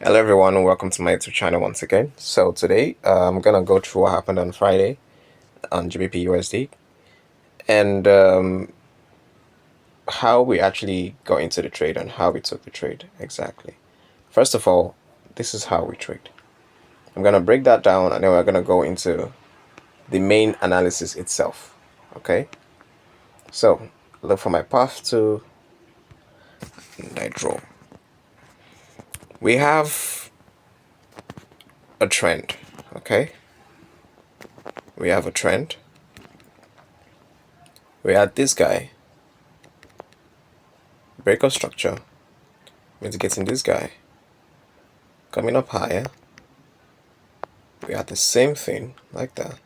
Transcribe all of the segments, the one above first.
Hello everyone, welcome to my YouTube channel once again. So today I'm gonna go through what happened on Friday on GBPUSD and how we actually got into the trade and how we took the trade exactly. First of all, this is how we trade. I'm gonna break that down and then we're gonna go into the main analysis itself. Okay, so look for my path to and I draw. We have a trend. Okay, we have a trend. We had this guy break of structure, mitigating this guy, coming up higher. We had the same thing like that,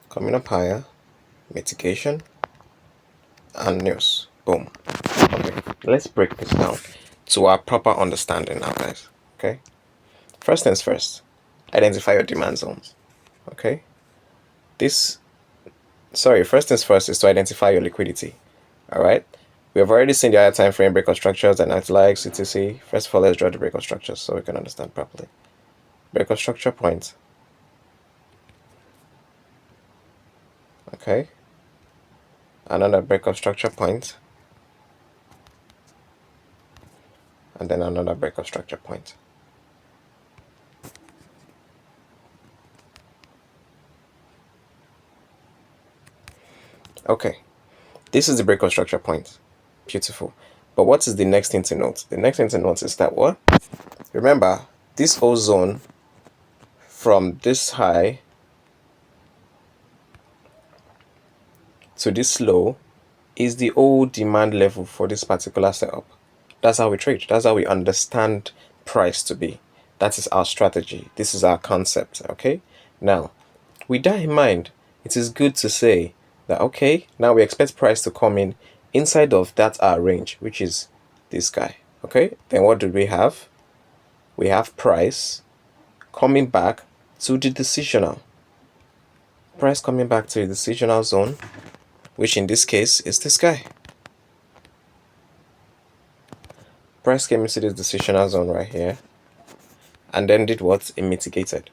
coming up higher, mitigation, and news. Boom. Okay, let's break this down to our proper understanding now, guys. Okay, first things first, identify your demand zones. Okay, first things first is to identify your liquidity. All right, we have already seen the higher time frame break of structures and likes etc. First of all, let's draw the break of structures so we can understand properly. Break of structure point. Okay, another break of structure point, and then another break of structure point. Okay, this is the break of structure point. Beautiful. But what is the next thing to note? The next thing to note is that what? Remember, this whole zone from this high to this low is the old demand level for this particular setup. That's how we trade. That's how we understand price to be. That is our strategy. This is our concept. Okay. Now, with that in mind, it is good to say that okay, now we expect price to come in inside of that our range, which is this guy. Okay. Then what do we have? We have price coming back to the decisional. Price coming back to the decisional zone, which in this case is this guy. Price came into this decisional zone right here and then did what? It mitigated.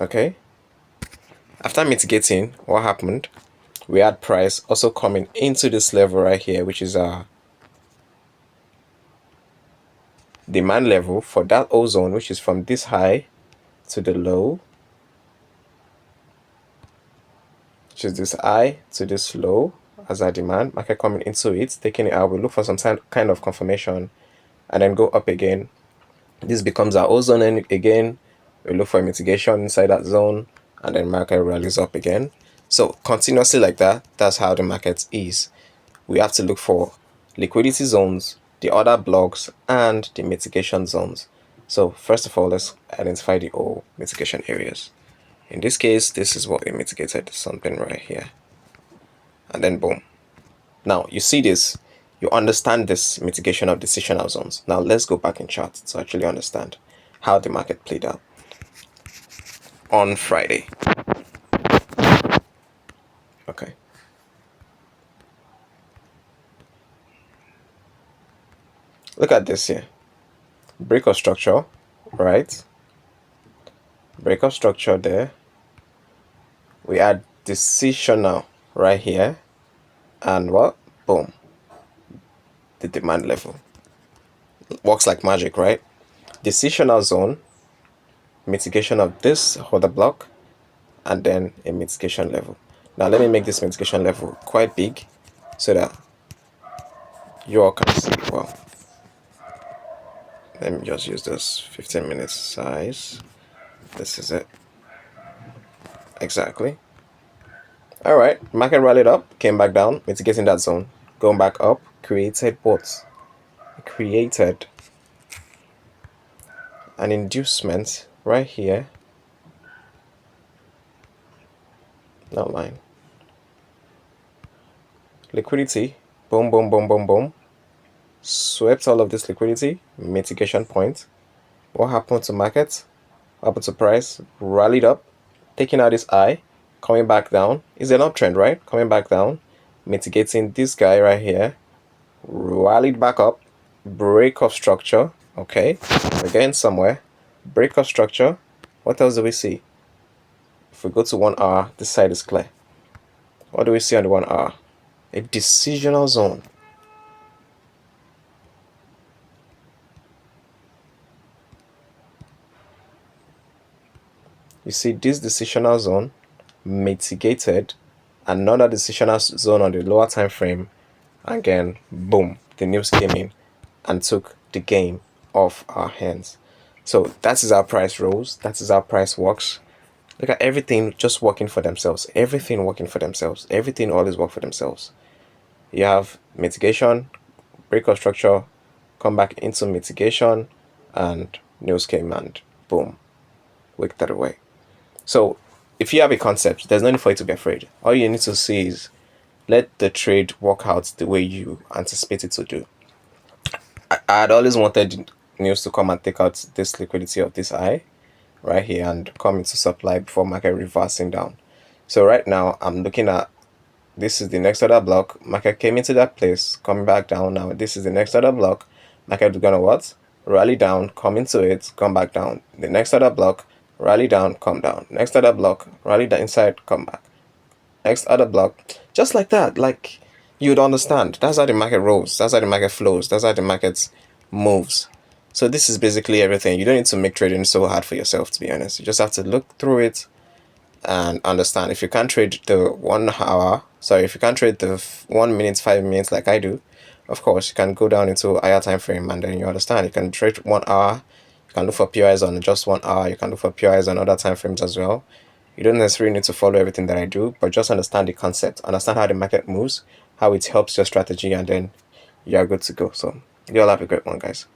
Okay. After mitigating, what happened? We had price also coming into this level right here, which is our demand level for that O zone, which is from this high to the low, which is this high to this low as our demand. Market coming into it, taking it out. We look for some kind of confirmation and then go up again. This becomes our O zone again. We look for a mitigation inside that zone and then market rallies up again. So continuously like that, that's how the market is. We have to look for liquidity zones, the other blocks, and the mitigation zones. So first of all, let's identify the O mitigation areas. In this case, this is what we mitigated, something right here. And then boom. Now you see this, you understand this mitigation of decisional zones. Now let's go back in chart to actually understand how the market played out on Friday. Okay. Look at this here. Break of structure, right? Break of structure there. We add decisional right here. And what? Boom. The demand level. Works like magic, right? Decisional zone, mitigation of this other block, and then a mitigation level. Now let me make this mitigation level quite big so that you all can see well. Let me just use this 15 minutes size. This is it. Exactly. All right. Market rallied up, came back down, mitigating that zone, going back up, created what? Created an inducement right here. Not line. Liquidity. Boom, boom, boom, boom, boom. Swept all of this liquidity. Mitigation point. What happened to market? What happened to price? Rallied up, taking out this eye, coming back down. Is an uptrend, right? Coming back down, mitigating this guy right here, rallied back up, break of structure. Okay, we're getting somewhere. Break of structure. What else do we see? If we go to 1 hour, this side is clear. What do we see on the 1 hour? A decisional zone. You see this decisional zone mitigated another decisional zone on the lower time frame, and again, boom, the news came in and took the game off our hands. So that is how price rolls. That is how price works. Look at everything just working for themselves. Everything working for themselves. Everything always work for themselves. You have mitigation, break of structure, come back into mitigation, and news came and boom, wicked that away. So if you have a concept, there's no need for you to be afraid. All you need to see is let the trade work out the way you anticipate it to do. I had always wanted news to come and take out this liquidity of this eye right here and come into supply before market reversing down. So right now I'm looking at, this is the next order block. Market came into that place, coming back down. Now this is the next order block. Market is gonna what? Rally down, come into it, come back down. The next order block, rally down, come down. Next other block, rally down inside, come back. Next other block, just like that. Like, you'd understand. That's how the market rolls. That's how the market flows. That's how the market moves. So this is basically everything. You don't need to make trading so hard for yourself, to be honest. You just have to look through it and understand. If you can't trade the 1 hour, sorry, if you can't trade the 1 minute, 5 minutes like I do, of course you can go down into a higher time frame, and then you understand. You can trade 1 hour. You can look for PRs on just 1 hour. You can look for PRs on other time frames as well. You don't necessarily need to follow everything that I do, but just understand the concept, understand how the market moves, how it helps your strategy, and then you are good to go. So you all have a great one, guys.